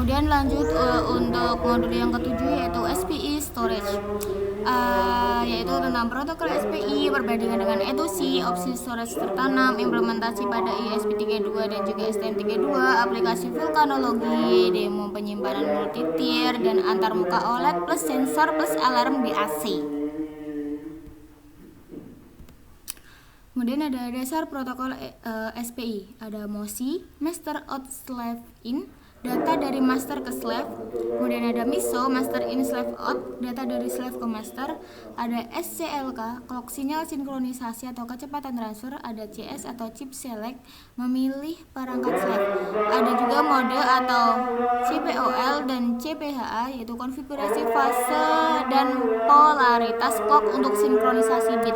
Kemudian lanjut untuk modul yang ketujuh yaitu SPI storage, yaitu tentang protokol SPI, perbandingan dengan E2C, opsi storage tertanam, implementasi pada ESP32 dan juga STM32, aplikasi vulkanologi, demo penyimpanan multi-tier dan antarmuka OLED plus sensor plus alarm DAC. Kemudian ada dasar protokol SPI, ada MOSI, Master Out Slave In, data dari master ke slave. Kemudian ada MISO, Master In Slave Out, data dari slave ke master. Ada SCLK, clock sinyal sinkronisasi atau kecepatan transfer. Ada CS atau chip select, memilih perangkat slave. Ada juga mode atau CPOL dan CPHA, yaitu konfigurasi fase dan polaritas clock untuk sinkronisasi bit.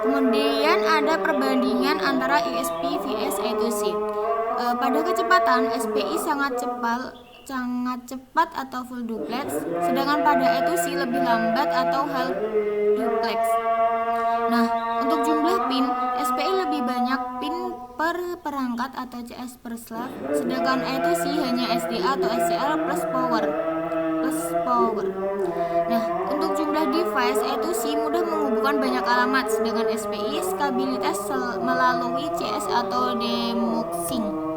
Kemudian ada perbandingan antara ESP vs E2C. Pada kecepatan SPI sangat cepat atau full duplex, sedangkan pada E2C lebih lambat atau half duplex. Nah, untuk jumlah pin, SPI lebih banyak pin per perangkat atau CS per slave, sedangkan E2C hanya SDA atau SCL plus power. Nah, untuk jumlah device E2C mudah menghubungkan banyak alamat, sedangkan SPI stabilitas melalui CS atau demuxing.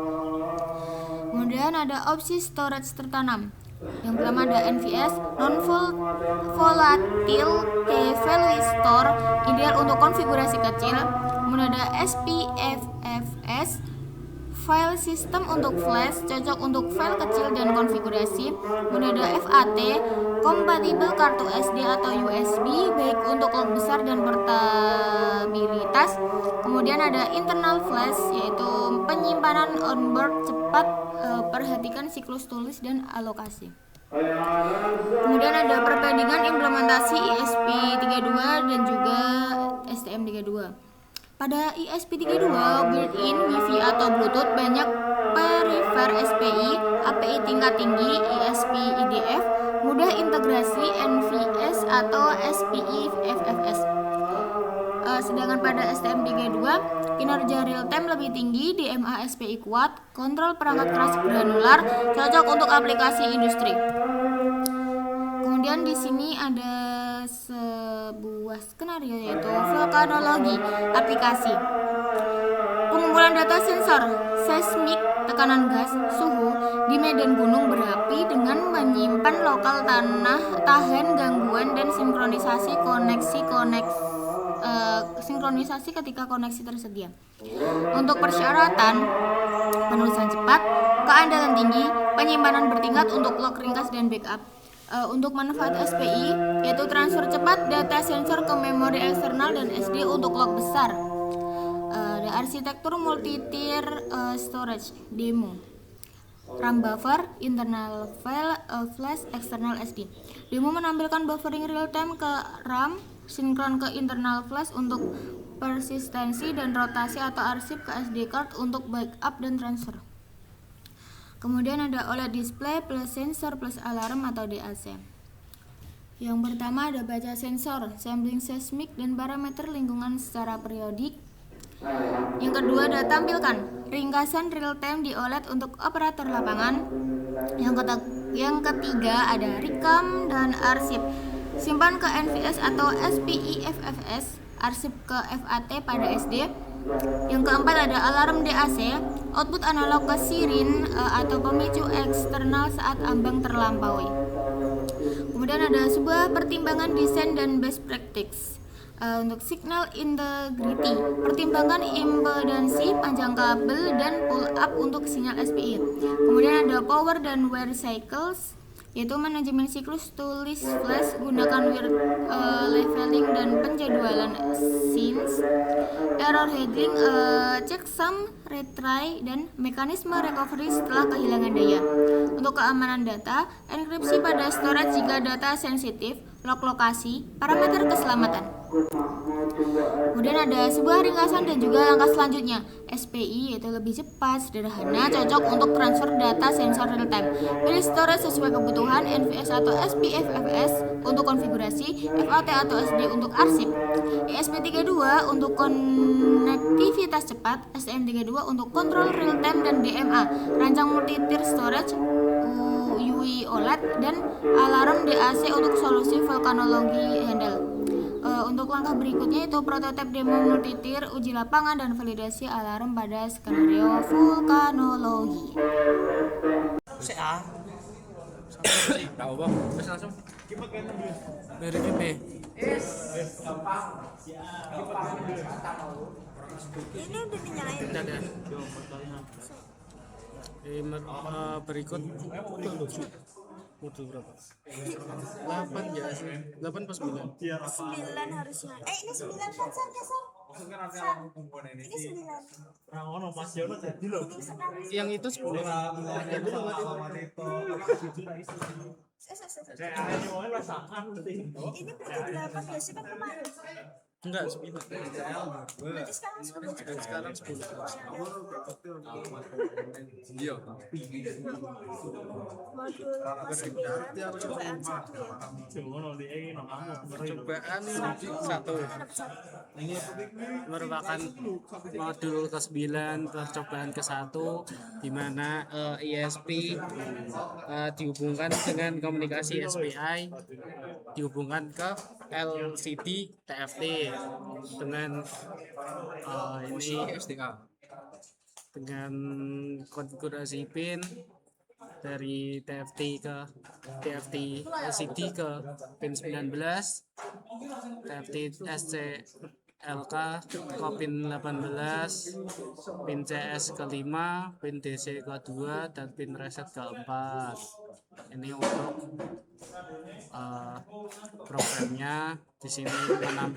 Kemudian ada opsi storage tertanam. Yang pertama ada NVS, non volatile key value store, ideal untuk konfigurasi kecil. Kemudian ada SPFFS, file system untuk flash, cocok untuk file kecil dan konfigurasi. Kemudian ada FAT, kompatibel kartu SD atau USB, baik untuk log besar dan portabilitas. Kemudian ada internal flash, yaitu penyimpanan onboard cepat, perhatikan siklus tulis dan alokasi. Kemudian ada perbandingan implementasi ESP32 dan juga STM32. Pada ESP32, built-in Wi-Fi atau Bluetooth, banyak perifer SPI, API tingkat tinggi, ESP IDF, mudah integrasi NVS atau SPI FFS. Sedangkan pada STM32, kinerja real time lebih tinggi, DMA SPI kuat, kontrol perangkat keras granular, cocok untuk aplikasi industri. Kemudian di sini ada sebuah skenario yaitu vulkanologi aplikasi. Pengumpulan data sensor seismik, tekanan gas, suhu di medan gunung berapi dengan menyimpan lokal tanah tahan gangguan dan sinkronisasi ketika koneksi tersedia. Untuk persyaratan penulisan cepat, keandalan tinggi, penyimpanan bertingkat untuk log ringkas dan backup. Untuk manfaat SPI yaitu transfer cepat data sensor ke memori eksternal dan SD untuk log besar. Ada arsitektur multi-tier storage demo. RAM buffer, internal file, flash, external SD. Demo menampilkan buffering real time ke RAM, sinkron ke internal flash untuk persistensi dan rotasi atau arsip ke SD card untuk backup dan transfer. Kemudian ada OLED display plus sensor plus alarm atau DAC. Yang pertama ada baca sensor, sampling seismik dan parameter lingkungan secara periodik. Yang kedua ada tampilkan ringkasan real time di OLED untuk operator lapangan. Yang ketiga ada recam dan arsip, simpan ke NVS atau SPI FFS, arsip ke FAT pada SD. Yang keempat ada alarm DAC, output analog ke sirin atau pemicu eksternal saat ambang terlampaui. Kemudian ada sebuah pertimbangan desain dan best practice. Untuk signal integrity, pertimbangkan impedansi, panjang kabel dan pull up untuk sinyal SPI. Kemudian ada power dan wear cycles, yaitu manajemen siklus tulis flash, gunakan leveling dan penjadwalan scenes, error handling, checksum, retry, dan mekanisme recovery setelah kehilangan daya. Untuk keamanan data, enkripsi pada storage jika data sensitif, log lokasi, parameter keselamatan. Kemudian ada sebuah ringkasan dan juga langkah selanjutnya. SPI yaitu lebih cepat, sederhana, cocok untuk transfer data sensor real time. Pilih storage sesuai kebutuhan, NVS atau SPFFS untuk konfigurasi, FAT atau SD untuk arsip, ESP32 untuk konektivitas cepat, STM32 untuk kontrol real time dan DMA, rancang multi-tier storage, UI OLED, dan alarm DAC untuk solusi vulkanologi handle. Untuk langkah berikutnya itu prototipe demo multi-tier, uji lapangan, dan validasi alarm pada skenario vulkanologi. Tahu bang, terus langsung. Beri B. Ini udah dinyalain. Ada. Berikut modul berapa? 8 ya sih. 8 pas 9. 9 harusnya. Ini 9 kan San? Ini 9. Yang itu 10. Ini berarti 8 ya sih kan kemarin. Enggak, 9. Berarti sekarang 10. Sekarang 10. Modul kelas 9 percobaan 1 ya. Percobaan 1 merupakan modul ke-9 percobaan ke-1 di mana ISP dihubungkan dengan komunikasi SPI dihubungkan ke LCD TFT dengan ini dengan konfigurasi pin dari TFT ke TFT LCD ke pin 19, TFT SCLK ke pin 18, pin CS ke 5, pin DC ke 2, dan pin reset ke 4. Ini untuk programnya. Di sini akan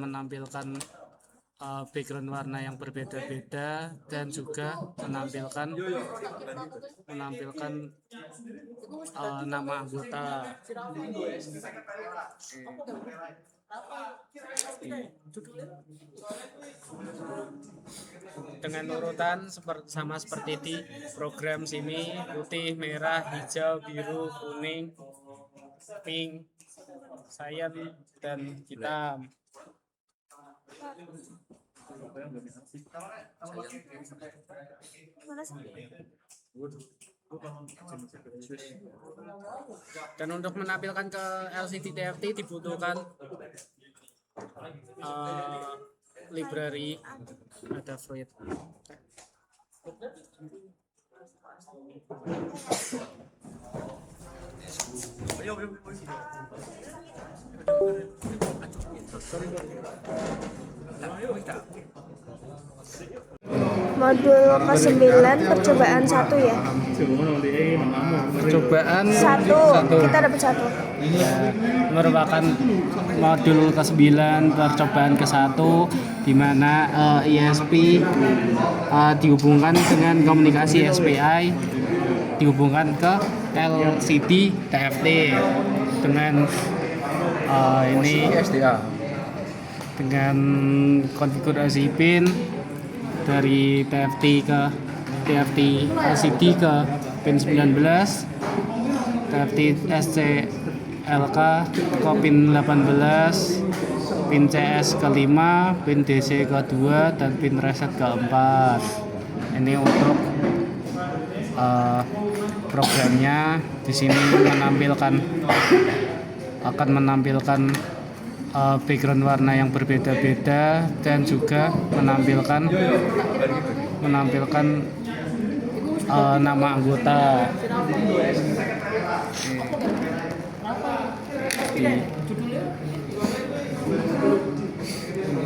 menampilkan background warna yang berbeda-beda dan juga menampilkan nama anggota. Dengan urutan sama seperti di program sini, putih, merah, hijau, biru, kuning, pink, cyan, dan hitam. Dan untuk menampilkan ke LCD TFT dibutuhkan library ada Fruit. Modul ke-9 percobaan 1 ya. Percobaan 1. Kita dapat 1. Merupakan modul ke-9 percobaan ke-1 di mana ISP dihubungkan dengan komunikasi SPI dihubungkan ke LCD TFT dengan ini dengan konfigurasi pin dari TFT ke TFT LCD ke pin 19, TFT SCLK ke pin 18, pin CS ke 5, pin DC ke 2, dan pin reset ke 4. Ini untuk programnya. Di sini akan menampilkan background warna yang berbeda-beda dan juga menampilkan nama anggota.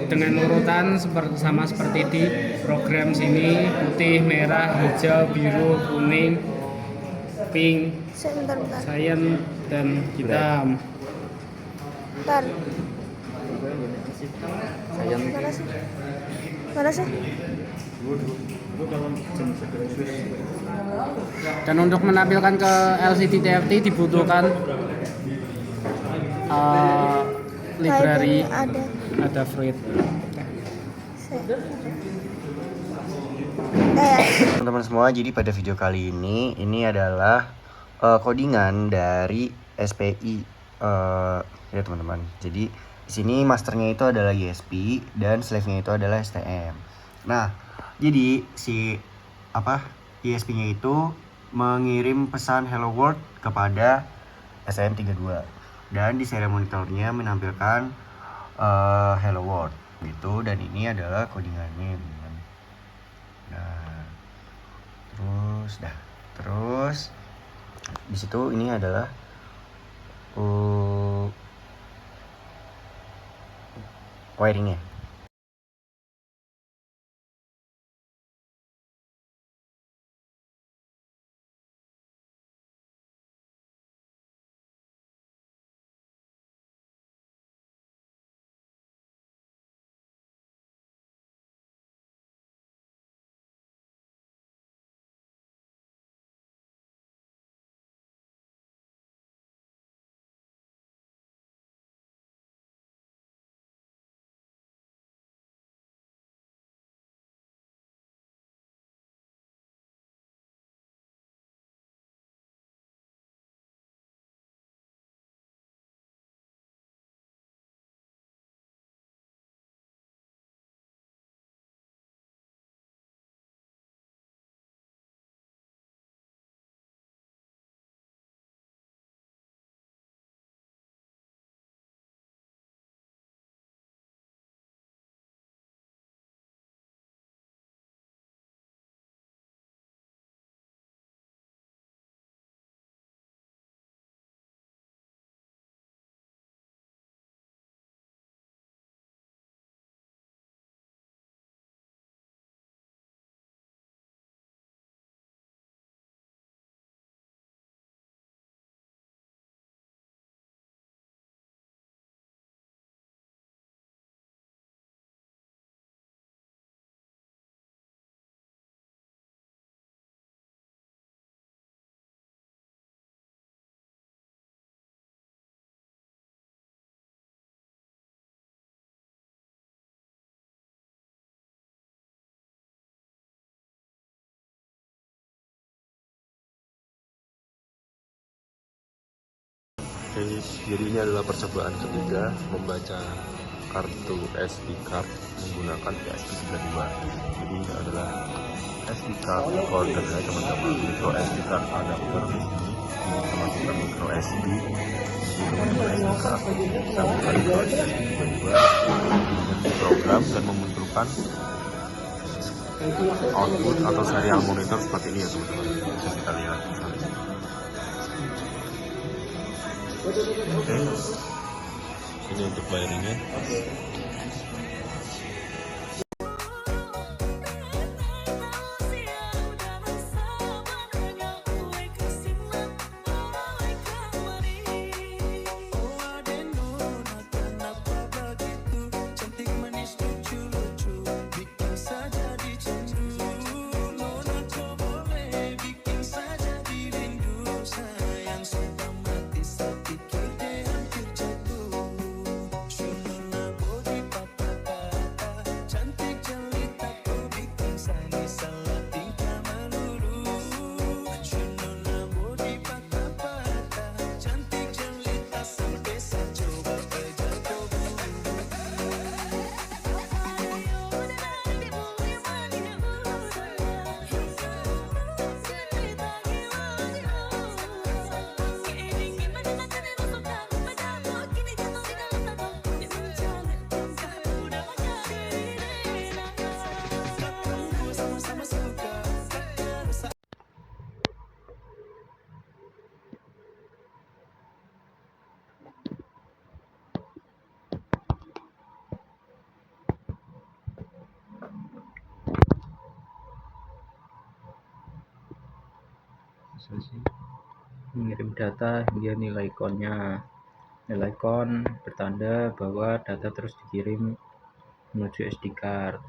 Dengan urutan sama seperti di program sini, putih, merah, hijau, biru, kuning, pink, cyan, dan hitam. Bentar. Mana sih? Dan untuk menampilkan ke LCD TFT dibutuhkan library Ada. ada Fruit. Teman-teman semua, jadi pada video kali ini adalah codingan dari SPI ya teman-teman. Jadi di sini masternya itu adalah ISP dan slave-nya itu adalah STM. Nah, jadi si ISP-nya itu mengirim pesan hello world kepada STM32 dan di serial monitornya menampilkan hello world gitu, dan ini adalah codingannya teman-teman. Nah, terus di situ ini adalah wiringnya. Oke, jadi ini adalah percobaan ketiga membaca kartu SD card menggunakan PSP92. Jadi ini adalah SD card recorder ya teman-teman, micro SD card adapter di sini. Ini kita masukkan micro SD. Jadi SD card bisa buka micro SD92 dengan program dan memunculkan output atau serial monitor seperti ini ya teman-teman. Bisa kita lihat di sana. Oke, ini untuk wiringnya. Mengirim data hingga nilai konnya. Nilai kon bertanda bahwa data terus dikirim menuju SD card.